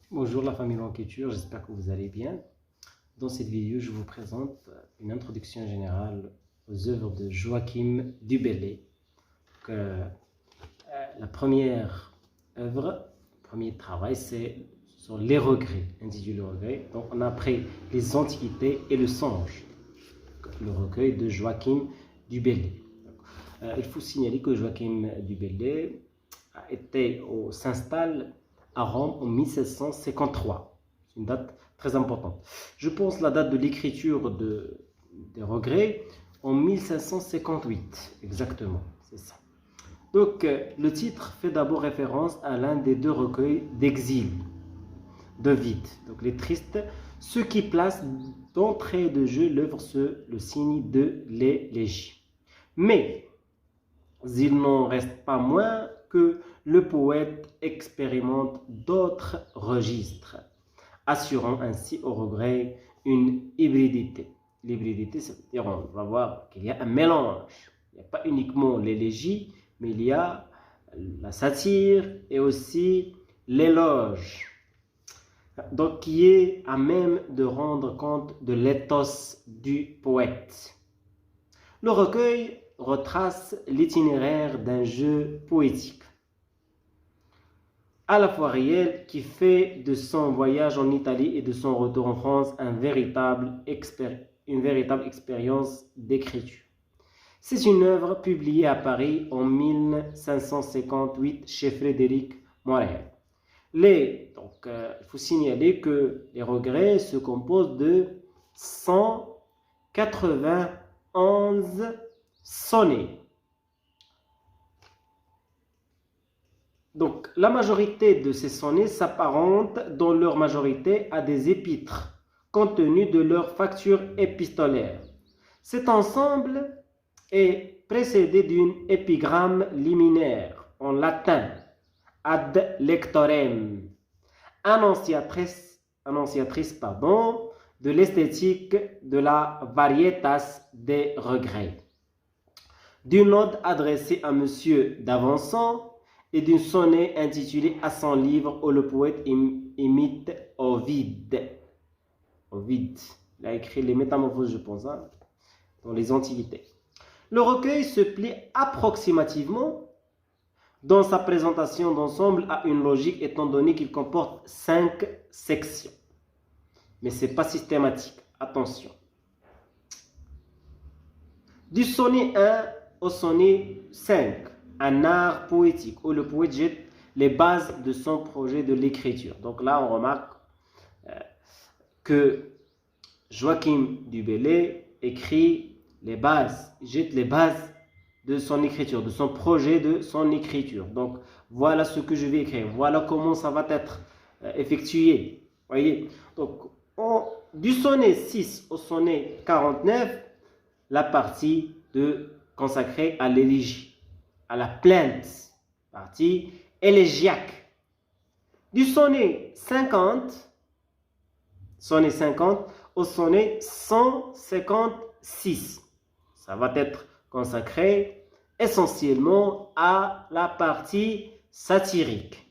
Bonjour la famille Lanquiture, j'espère que vous allez bien. Dans cette vidéo, je vous présente une introduction générale aux œuvres de Joachim du Bellay. La première œuvre, le premier travail, c'est sur les regrets, intitulé Regrets. Donc on a pris les antiquités et le songe, le recueil de Joachim du Bellay. Il faut signaler que Joachim du Bellay s'installe à Rome en 1753. C'est une date très importante. Je pense la date de l'écriture des regrets en 1558, exactement, c'est ça. Donc le titre fait d'abord référence à l'un des deux recueils d'exil d'Ovide, donc les Tristes, ce qui place d'entrée de jeu l'œuvre sous le signe de l'élégie. Mais il n'en reste pas moins que le poète expérimente d'autres registres, assurant ainsi au regret une hybridité. L'hybridité, ça veut dire on va voir qu'il y a un mélange. Il n'y a pas uniquement l'élégie, mais il y a la satire et aussi l'éloge. Donc, qui est à même de rendre compte de l'éthos du poète. Le recueil retrace l'itinéraire d'un jeu poétique, à la fois réel, qui fait de son voyage en Italie et de son retour en France une véritable expérience d'écriture. C'est une œuvre publiée à Paris en 1558 chez Frédéric Moret. Il faut signaler que les regrets se composent de 191 sonnets. Donc, la majorité de ces sonnets s'apparentent dans leur majorité à des épîtres, compte tenu de leur facture épistolaire. Cet ensemble est précédé d'une épigramme liminaire en latin, ad lectorem, annonciatrice de l'esthétique de la varietas des regrets, d'une ode adressée à Monsieur d'Avenson et d'une sonnet intitulée à son livre où le poète imite Ovide. Ovide, il a écrit les Métamorphoses, je pense, dans les Antiquités. Le recueil se plie approximativement dans sa présentation d'ensemble à une logique, étant donné qu'il comporte 5 sections. Mais ce n'est pas systématique, attention. Du sonnet 1 au sonnet 5, un art poétique où le poète jette les bases de son projet de l'écriture. Donc là, on remarque que Joachim du Bellay écrit les bases, jette les bases de son écriture, de son projet de son écriture. Donc, voilà ce que je vais écrire. Voilà comment ça va être effectué. Voyez. Donc, du sonnet 6 au sonnet 49, la partie consacrée à l'élégie, à la plainte, partie élégiaque. Du sonnet 50 au sonnet 156, ça va être consacré essentiellement à la partie satirique.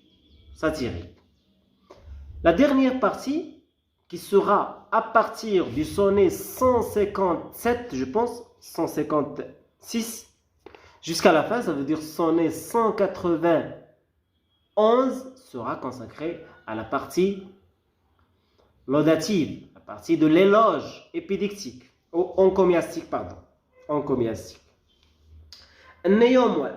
La dernière partie, qui sera à partir du sonnet 157, je pense, 156, jusqu'à la fin, ça veut dire sonnet 191, sera consacré à la partie laudative, la partie de l'éloge épidictique, ou encomiastique, pardon. Encomiastique. Néanmoins,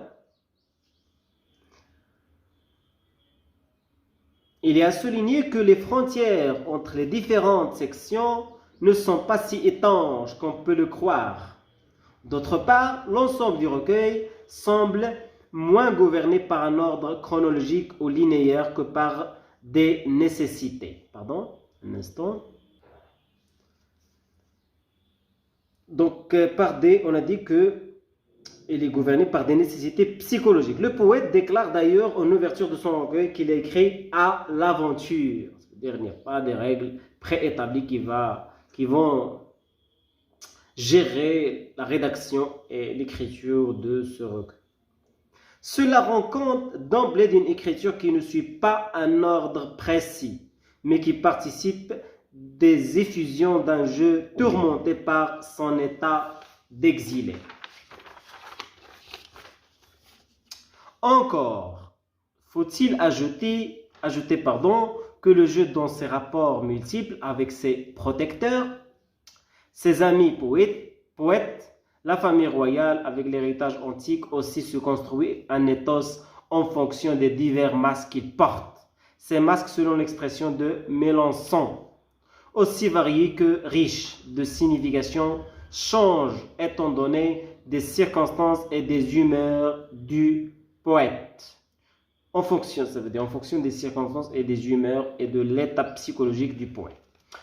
il est à souligner que les frontières entre les différentes sections ne sont pas si étanches qu'on peut le croire. D'autre part, l'ensemble du recueil semble moins gouverné par un ordre chronologique ou linéaire que par des nécessités. Pardon, un instant. Donc, on a dit qu'il est gouverné par des nécessités psychologiques. Le poète déclare d'ailleurs en ouverture de son recueil qu'il a écrit à l'aventure. C'est-à-dire qu'il n'y a pas des règles préétablies qui vont gérer la rédaction et l'écriture de ce recueil. Cela rend compte d'emblée d'une écriture qui ne suit pas un ordre précis, mais qui participe des effusions d'un jeu tourmenté par son état d'exilé. Encore, faut-il ajouter que le jeu dans ses rapports multiples avec ses protecteurs, ses amis poètes, la famille royale avec l'héritage antique aussi se construit un ethos en fonction des divers masques qu'il porte. Ces masques, selon l'expression de Mélenchon, aussi variés que riches de signification, changent étant donné des circonstances et des humeurs du poète. En fonction, ça veut dire en fonction des circonstances et des humeurs et de l'état psychologique du poète.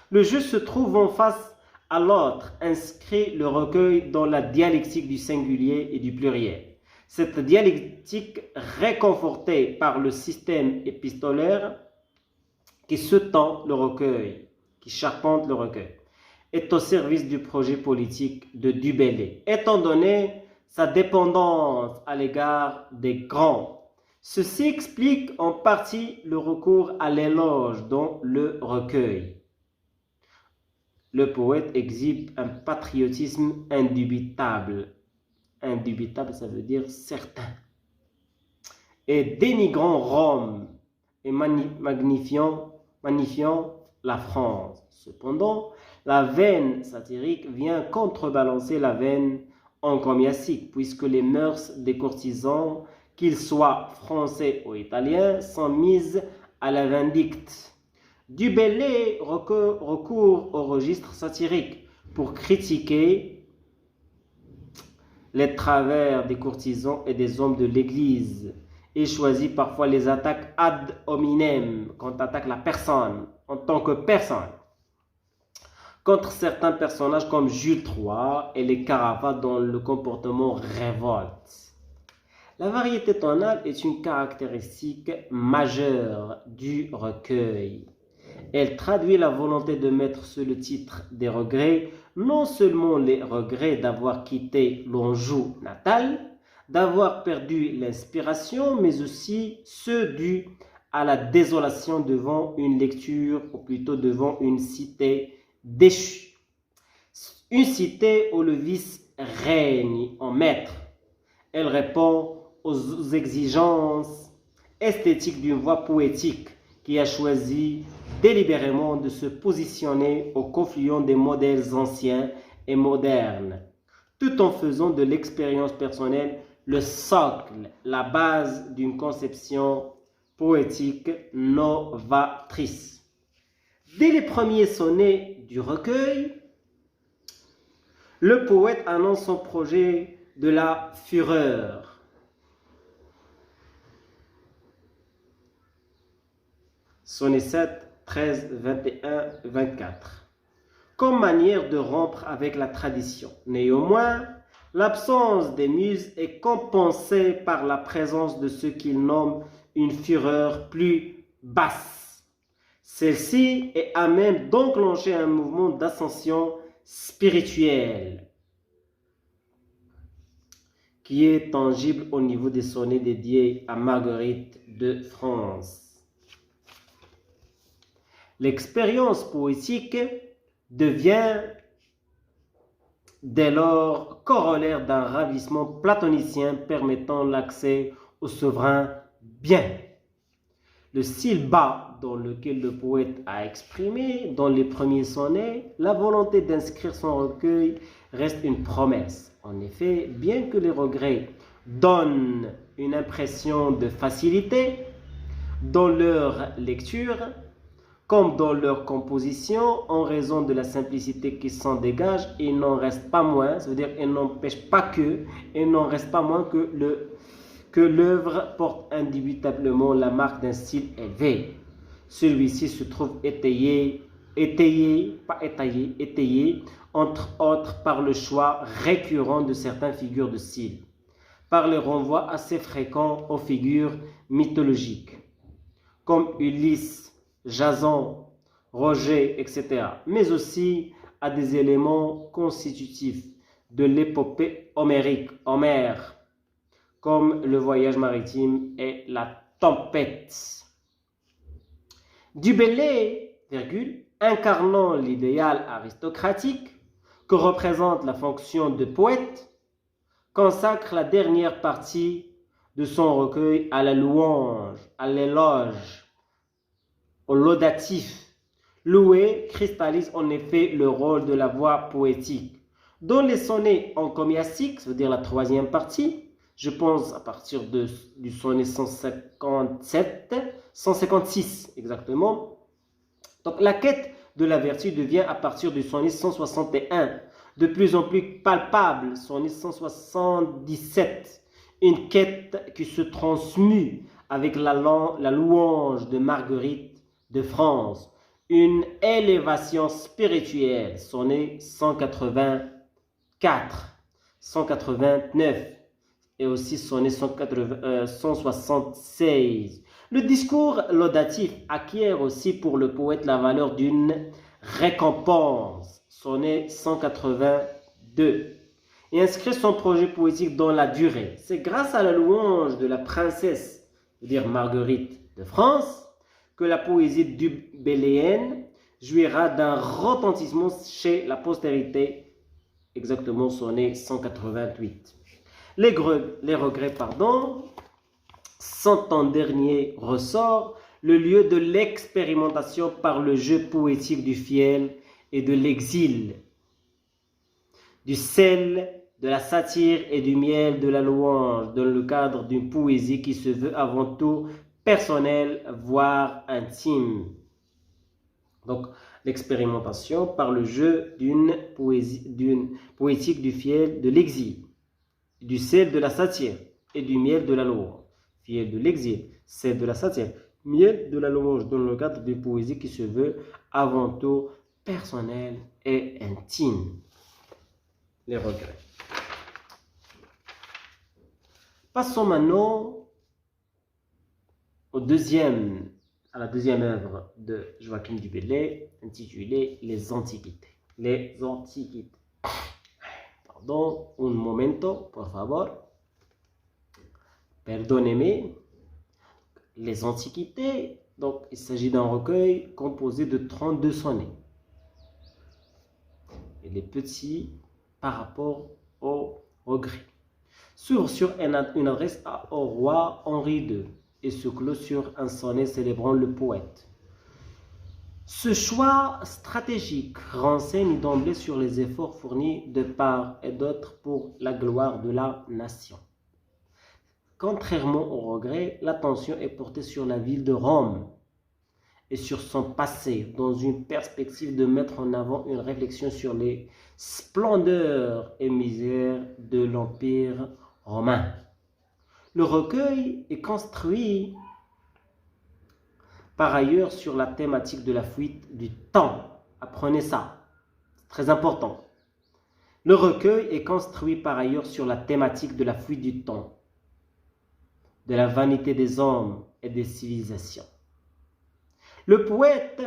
Le jeu se trouve en face à l'autre, inscrit le recueil dans la dialectique du singulier et du pluriel. Cette dialectique, réconfortée par le système épistolaire qui sous-tend le recueil, qui charpente le recueil, est au service du projet politique de Du Bellay, étant donné sa dépendance à l'égard des grands. Ceci explique en partie le recours à l'éloge dans le recueil. Le poète exhibe un patriotisme indubitable. Indubitable, ça veut dire certain. Et dénigrant Rome et magnifiant la France. Cependant, la veine satirique vient contrebalancer la veine encomiastique, puisque les mœurs des courtisans, qu'ils soient français ou italiens, sont mises à la vindicte. Du Bellay recourt au registre satirique pour critiquer les travers des courtisans et des hommes de l'Église et choisit parfois les attaques ad hominem, quand on attaque la personne en tant que personne, contre certains personnages comme Jules III et les Carafas dont le comportement révolte. La variété tonale est une caractéristique majeure du recueil. Elle traduit la volonté de mettre sous le titre des regrets non seulement les regrets d'avoir quitté l'Anjou natal, d'avoir perdu l'inspiration, mais aussi ceux dus à la désolation devant une lecture, ou plutôt devant une cité déchue. Une cité où le vice règne en maître. Elle répond aux exigences esthétiques d'une voix poétique qui a choisi délibérément de se positionner au confluent des modèles anciens et modernes, tout en faisant de l'expérience personnelle le socle, la base d'une conception poétique novatrice. Dès les premiers sonnets du recueil, le poète annonce son projet de la fureur. Sonnet 7, 13, 21, 24. Comme manière de rompre avec la tradition. Néanmoins, l'absence des muses est compensée par la présence de ce qu'il nomme une fureur plus basse. Celle-ci est à même d'enclencher un mouvement d'ascension spirituelle qui est tangible au niveau des sonnets dédiés à Marguerite de France. L'expérience poétique devient dès lors corollaire d'un ravissement platonicien permettant l'accès au souverain bien. Le style bas dans lequel le poète a exprimé dans les premiers sonnets la volonté d'inscrire son recueil reste une promesse. En effet, bien que les regrets donnent une impression de facilité dans leur lecture, comme dans leur composition, en raison de la simplicité qui s'en dégage, il n'en reste pas moins, ça veut dire il n'empêche pas que, il n'en reste pas moins que l'œuvre porte indubitablement la marque d'un style élevé. Celui-ci se trouve étayé, entre autres par le choix récurrent de certaines figures de style, par les renvois assez fréquents aux figures mythologiques, comme Ulysse, Jason, Roger, etc., mais aussi à des éléments constitutifs de l'épopée homérique, Homère, comme le voyage maritime et la tempête. Du Bellay virgule, incarnant l'idéal aristocratique que représente la fonction de poète, consacre la dernière partie de son recueil à la louange, à l'éloge, au laudatif. Louer cristallise en effet le rôle de la voix poétique. Dans les sonnets encomiastiques, ça veut dire la troisième partie, je pense à partir du sonnet 156 exactement. Donc la quête de la vertu devient à partir du sonnet 161 de plus en plus palpable, sonnet 177, une quête qui se transmue avec la louange de Marguerite de France, une élévation spirituelle, sonnet 184, 189 et aussi sonnet 176. Le discours laudatif acquiert aussi pour le poète la valeur d'une récompense, sonnet 182, et inscrit son projet poétique dans la durée. C'est grâce à la louange de la princesse, c'est-à-dire Marguerite de France, que la poésie dubéléenne jouira d'un retentissement chez la postérité, exactement sonnet 188. Les regrets, sont en dernier ressort le lieu de l'expérimentation par le jeu poétique du fiel et de l'exil, du sel, de la satire et du miel de la louange, dans le cadre d'une poésie qui se veut avant tout personnelle, voire intime. Donc, l'expérimentation par le jeu d'une poétique du fiel de l'exil, du sel de la satire et du miel de la louange. Fiel de l'exil, sel de la satire, miel de la louange, dans le cadre d'une poésie qui se veut avant tout personnelle et intime. Les regrets. Passons maintenant à la deuxième œuvre de Joachim du Bellay, intitulée Les Antiquités. Les Antiquités. Pardon, un momento, por favor. Perdonnez-moi. Les Antiquités, donc il s'agit d'un recueil composé de 32 sonnets. Et les petits par rapport au regret. S'ouvre sur une adresse au roi Henri II et se clôt sur un sonnet célébrant le poète. Ce choix stratégique renseigne d'emblée sur les efforts fournis de part et d'autre pour la gloire de la nation. Contrairement au regret, l'attention est portée sur la ville de Rome et sur son passé, dans une perspective de mettre en avant une réflexion sur les splendeurs et misères de l'Empire romain. Le recueil est construit par ailleurs sur la thématique de la fuite du temps. Apprenez ça, c'est très important. Le recueil est construit par ailleurs sur la thématique de la fuite du temps, de la vanité des hommes et des civilisations. Le poète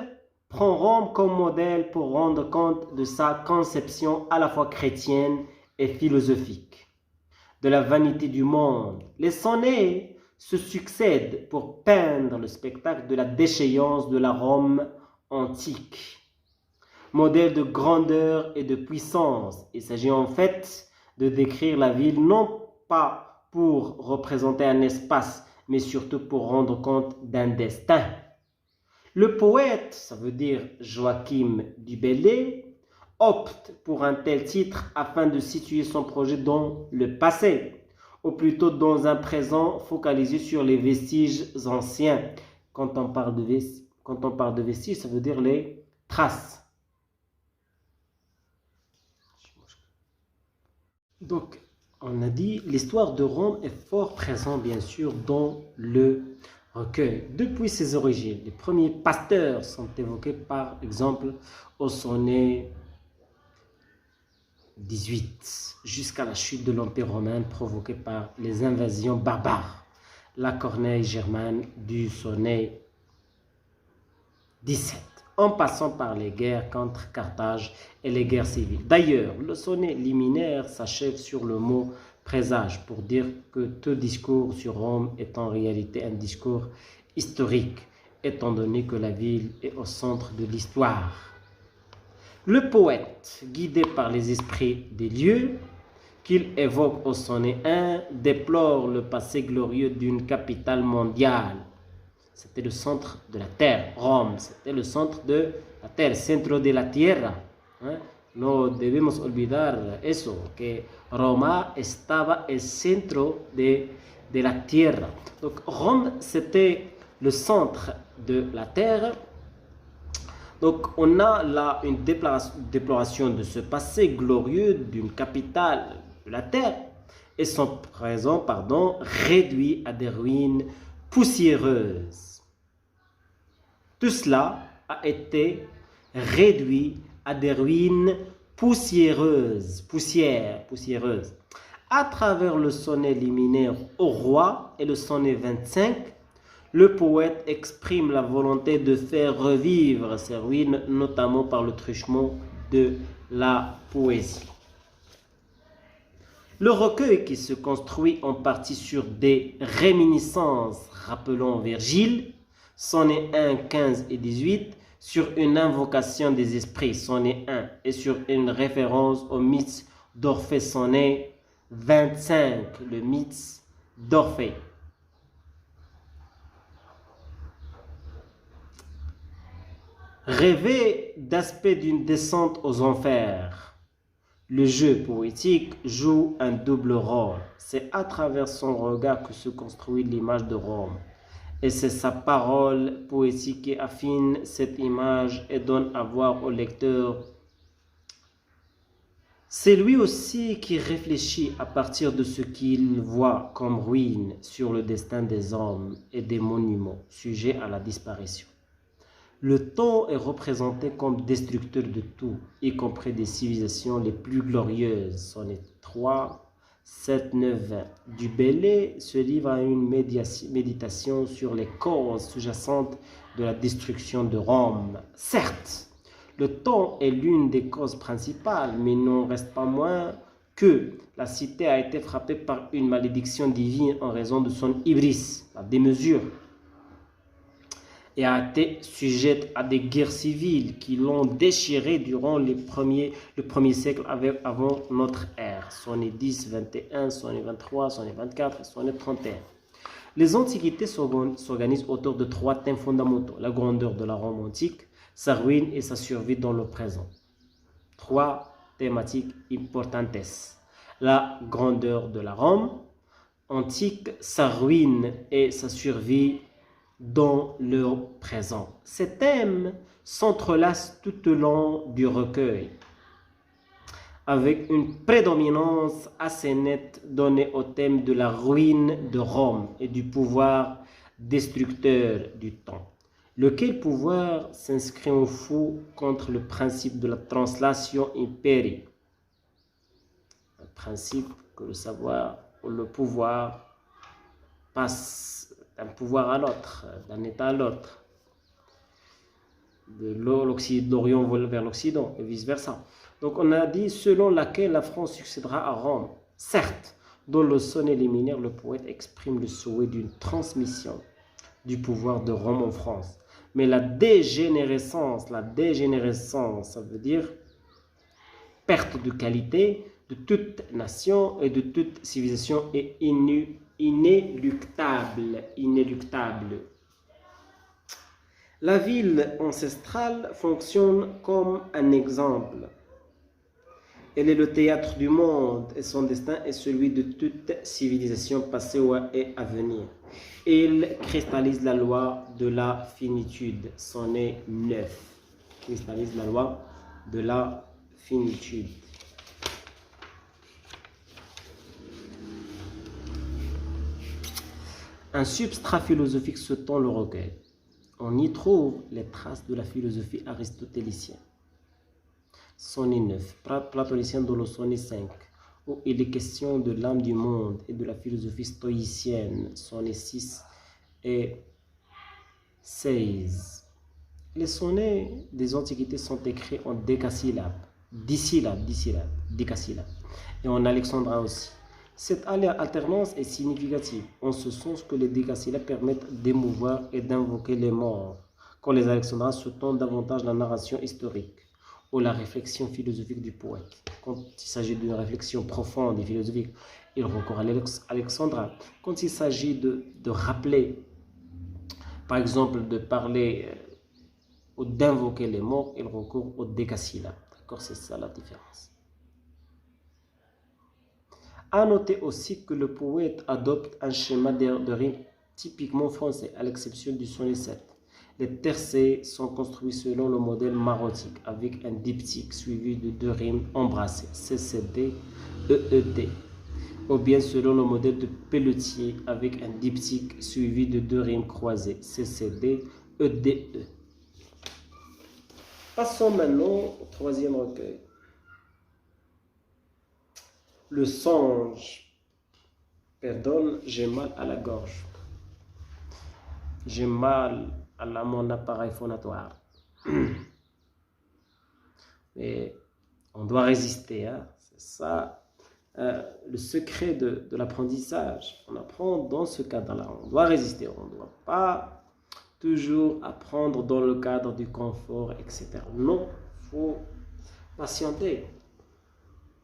prend Rome comme modèle pour rendre compte de sa conception à la fois chrétienne et philosophique de la vanité du monde. Les sonnets se succèdent pour peindre le spectacle de la déchéance de la Rome antique. Modèle de grandeur et de puissance, il s'agit en fait de décrire la ville non pas pour représenter un espace, mais surtout pour rendre compte d'un destin. Le poète, ça veut dire Joachim du Bellay, opte pour un tel titre afin de situer son projet dans le passé, ou plutôt dans un présent focalisé sur les vestiges anciens. Quand on parle de vestiges, ça veut dire les traces. Donc, on a dit, l'histoire de Rome est fort présente, bien sûr, dans le recueil. Depuis ses origines, les premiers pasteurs sont évoqués, par exemple, au sonnet 18, jusqu'à la chute de l'Empire romain provoquée par les invasions barbares. La corneille germane du sonnet 17, en passant par les guerres contre Carthage et les guerres civiles. D'ailleurs, le sonnet liminaire s'achève sur le mot présage pour dire que tout discours sur Rome est en réalité un discours historique étant donné que la ville est au centre de l'histoire. Le poète, guidé par les esprits des lieux qu'il évoque au sonnet 1, déplore le passé glorieux d'une capitale mondiale. C'était le centre de la terre, Rome, c'était le centre de la terre, centro de la tierra. No debemos olvidar eso, que Roma estaba el centro de la tierra. Donc Rome, c'était le centre de la terre. Donc on a là une déploration de ce passé glorieux d'une capitale de la terre et son présent, réduit à des ruines poussiéreuses. Tout cela a été réduit à des ruines poussiéreuses. À travers le sonnet liminaire au roi et le sonnet 25, le poète exprime la volonté de faire revivre ces ruines, notamment par le truchement de la poésie. Le recueil, qui se construit en partie sur des réminiscences rappelant Virgile, sonnet 1, 15 et 18, sur une invocation des esprits, sonnet 1, et sur une référence au mythe d'Orphée, sonnet 25, le mythe d'Orphée. Rêver d'aspect d'une descente aux enfers. Le jeu poétique joue un double rôle. C'est à travers son regard que se construit l'image de Rome. Et c'est sa parole poétique qui affine cette image et donne à voir au lecteur. C'est lui aussi qui réfléchit à partir de ce qu'il voit comme ruine sur le destin des hommes et des monuments sujets à la disparition. Le temps est représenté comme destructeur de tout, y compris des civilisations les plus glorieuses. Sonnet 3, 7, 9, 20. Du Bellay se livre à une méditation sur les causes sous-jacentes de la destruction de Rome. Certes, le temps est l'une des causes principales, mais il n'en reste pas moins que la cité a été frappée par une malédiction divine en raison de son hybris, la démesure, et a été sujette à des guerres civiles qui l'ont déchirée durant le premier siècle avant notre ère. Sonnet 10, 21, sonnet 23, sonnet 24 et sonnet 31. Les antiquités s'organisent autour de trois thèmes fondamentaux: la grandeur de la Rome antique, sa ruine et sa survie dans le présent. Trois thématiques importantes: la grandeur de la Rome antique, sa ruine et sa survie dans le présent. Ces thèmes s'entrelacent tout au long du recueil, avec une prédominance assez nette donnée au thème de la ruine de Rome et du pouvoir destructeur du temps, lequel pouvoir s'inscrit en faux contre le principe de la translation impéri, le principe que le savoir ou le pouvoir passe d'un pouvoir à l'autre, d'un état à l'autre, de l'Orient vers l'Occident et vice-versa. Donc on a dit selon laquelle la France succédera à Rome. Certes, dans le sonnet liminaire, le poète exprime le souhait d'une transmission du pouvoir de Rome en France. Mais la dégénérescence, ça veut dire perte de qualité de toute nation et de toute civilisation est inéluctable. La ville ancestrale fonctionne comme un exemple. Elle est le théâtre du monde et son destin est celui de toute civilisation passée et à venir. Il cristallise la loi de la finitude. Sonnet 9. Cristallise la loi de la finitude. Un substrat philosophique se tend le recueil. On y trouve les traces de la philosophie aristotélicienne. Sonnet 9, platonicien dans le sonnet 5, où il est question de l'âme du monde et de la philosophie stoïcienne. Sonnet 6 et 16. Les sonnets des antiquités sont écrits en décasyllabes, 10 syllabes, décasyllabes, et en alexandrin aussi. Cette alternance est significative, en ce sens que les décasyllabes permettent d'émouvoir et d'invoquer les morts, quand les alexandrins se tournent davantage la narration historique ou la réflexion philosophique du poète. Quand il s'agit d'une réflexion profonde et philosophique, il recourt à l'alexandrin. Quand il s'agit de rappeler, par exemple, de parler ou d'invoquer les morts, il recourt au décasyllabe. D'accord, c'est ça la différence. À noter aussi que le poète adopte un schéma de rime typiquement français, à l'exception du sonnet 7. Les tercets sont construits selon le modèle marotique, avec un diptyque suivi de deux rimes embrassées, CCD, EED, ou bien selon le modèle de Pelletier, avec un diptyque suivi de deux rimes croisées, CCD, EDE. Passons maintenant au troisième recueil. Le songe. Pardonne, j'ai mal à la gorge. J'ai mal à mon appareil phonatoire. Mais on doit résister. Hein? C'est ça le secret de l'apprentissage. On apprend dans ce cadre-là. On doit résister. On ne doit pas toujours apprendre dans le cadre du confort, etc. Non, il faut patienter.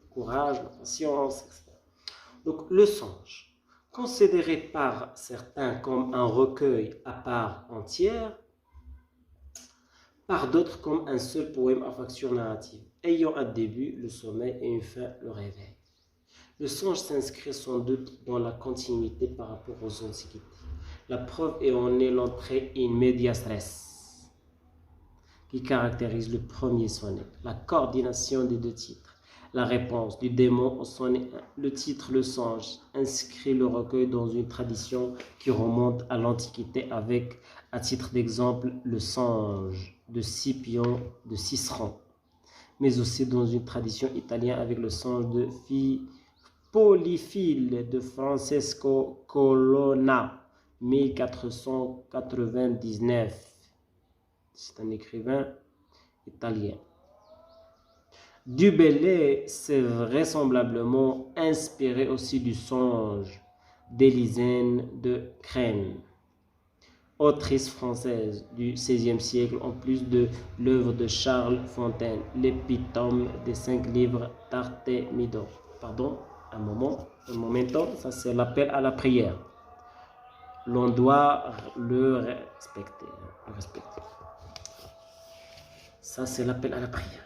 Courage, patience, etc. Donc, le songe, considéré par certains comme un recueil à part entière, par d'autres comme un seul poème à facture narrative, ayant un début, le sommeil, et une fin, le réveil. Le songe s'inscrit sans doute dans la continuité par rapport aux antiquités. La preuve en est l'entrée in medias res, qui caractérise le premier sonnet, la coordination des deux titres. La réponse du démon au sonnet 1. Le titre Le Songe inscrit le recueil dans une tradition qui remonte à l'Antiquité avec, à titre d'exemple, Le Songe de Scipion de Ciceron, mais aussi dans une tradition italienne avec Le Songe de Polyphile de Francesco Colonna, 1499. C'est un écrivain italien. Du Bellay s'est vraisemblablement inspiré aussi du songe d'Élisène de Crène, autrice française du XVIe siècle, en plus de l'œuvre de Charles Fontaine, l'épitome des 5 livres d'Artémidon. Pardon, un momento, ça c'est l'appel à la prière. L'on doit le respecter. Ça c'est l'appel à la prière.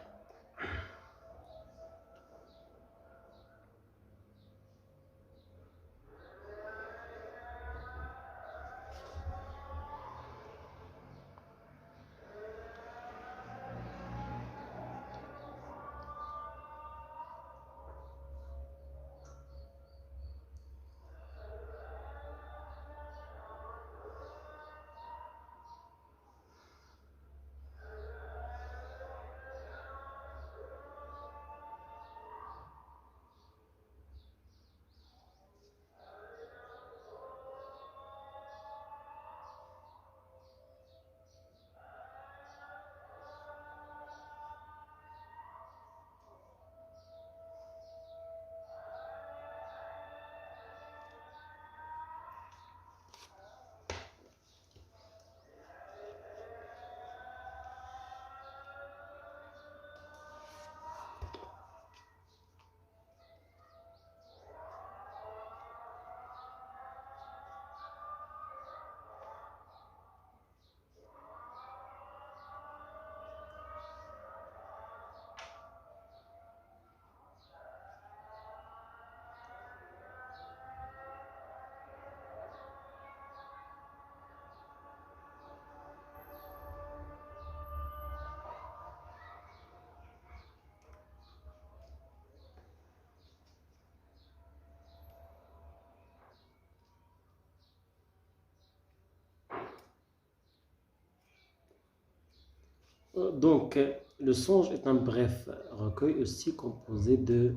Donc, le songe est un bref recueil aussi composé de,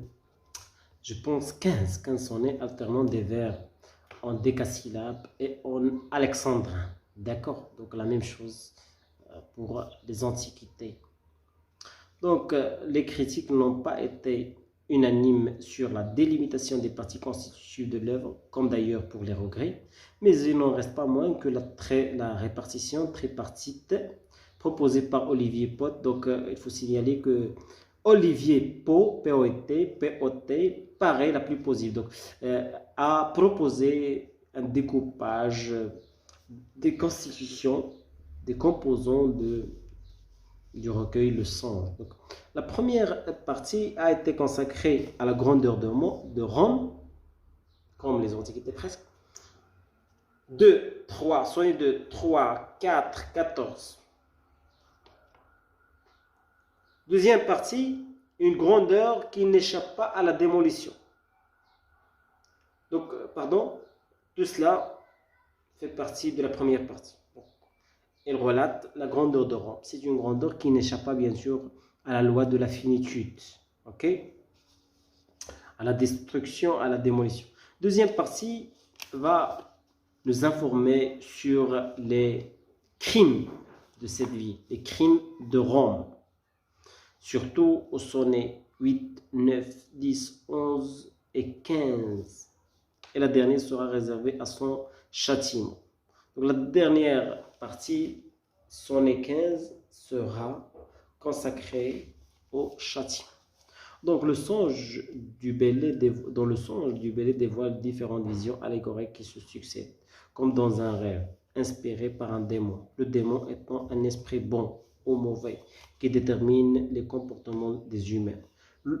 je pense, 15 sonnets alternant des vers en décasyllabes et en alexandrin. D'accord? Donc, la même chose pour les antiquités. Donc, les critiques n'ont pas été unanime sur la délimitation des parties constitutives de l'œuvre, comme d'ailleurs pour les regrets, mais il n'en reste pas moins que la répartition tripartite proposée par Olivier Pot. Donc, il faut signaler que Olivier Pot, P-O-T, paraît la plus possible. Donc, a proposé un découpage des constitutions, des composants du recueil Le Songe. Donc, la première partie a été consacrée à la grandeur de Rome, comme les antiquités presque. 2, 3, soyez 2, 3, 4, 14. Deuxième partie, une grandeur qui n'échappe pas à la démolition. Donc, tout cela fait partie de la première partie. Il relate la grandeur de Rome. C'est une grandeur qui n'échappe pas, bien sûr, à la loi de la finitude. Ok? À la destruction, à la démolition. Deuxième partie va nous informer sur les crimes de cette vie, les crimes de Rome. Surtout au sonnet 8, 9, 10, 11 et 15. Et la dernière sera réservée à son châtiment. Donc la dernière partie, sonnet 15, sera consacrée au châtiment. Donc le songe du Bellay, dans le songe du Bellay dévoile différentes visions allégoriques qui se succèdent, comme dans un rêve, inspiré par un démon. Le démon étant un esprit bon ou mauvais, qui détermine les comportements des humains.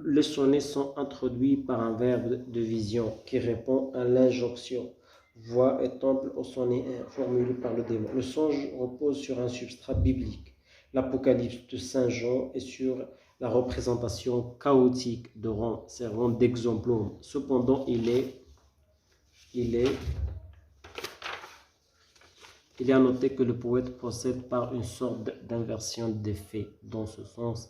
Les sonnets sont introduits par un verbe de vision qui répond à l'injonction. Voix et temple au sonnet 1, formulé par le démon. Le songe repose sur un substrat biblique, l'Apocalypse de Saint Jean, et sur la représentation chaotique de Rome, servant d'exemple. Cependant, il est à noter que le poète procède par une sorte d'inversion des faits, dans ce sens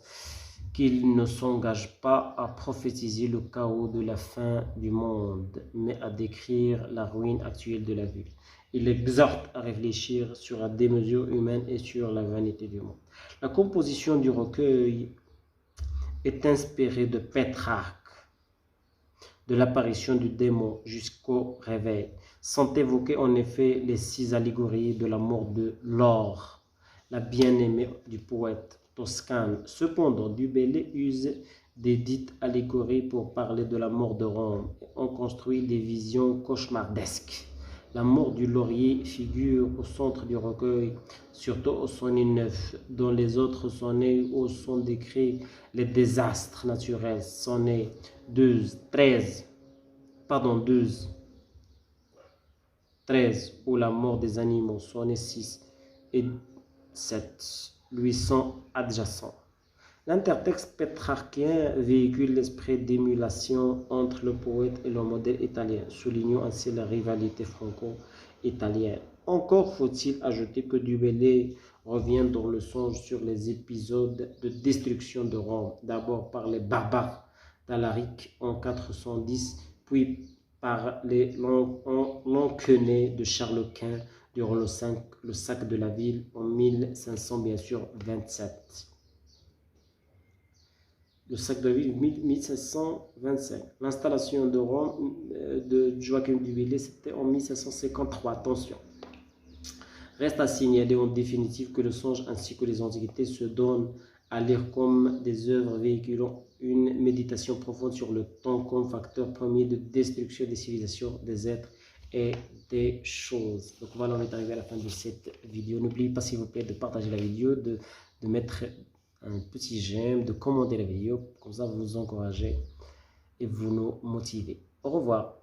qu'il ne s'engage pas à prophétiser le chaos de la fin du monde, mais à décrire la ruine actuelle de la ville. Il exhorte à réfléchir sur la démesure humaine et sur la vanité du monde. La composition du recueil est inspirée de Pétrarque, de l'apparition du démon jusqu'au réveil. Sont évoquées en effet les 6 allégories de la mort de Laure, la bien-aimée du poète toscane. Cependant, du Bellay use des dites allégories pour parler de la mort de Rome. On construit des visions cauchemardesques. La mort du laurier figure au centre du recueil, surtout au sonnet 9. Dans les autres sonnets où sont décrits les désastres naturels, sonnet 12, 13, ou la mort des animaux, sonnet 6 et 7, lui sont adjacents. L'intertexte pétrarquien véhicule l'esprit d'émulation entre le poète et le modèle italien, soulignant ainsi la rivalité franco-italienne. Encore faut-il ajouter que Du Bellay revient dans le songe sur les épisodes de destruction de Rome, d'abord par les barbares d'Alaric en 410, puis par les Lansquenets de Charles Quint durant le sac de la ville en 1500, bien sûr, 27. Le sac de la ville 1525. L'installation de Rome de Joachim du Bellay, c'était en 1553. Attention. Reste à signaler en définitive que le songe ainsi que les antiquités se donnent à lire comme des œuvres véhiculant une méditation profonde sur le temps comme facteur premier de destruction des civilisations, des êtres et des choses. Donc voilà, on est arrivé à la fin de cette vidéo. N'oubliez pas s'il vous plaît de partager la vidéo, de mettre un petit j'aime, de commenter la vidéo, comme ça vous nous encouragez et vous nous motivez. Au revoir.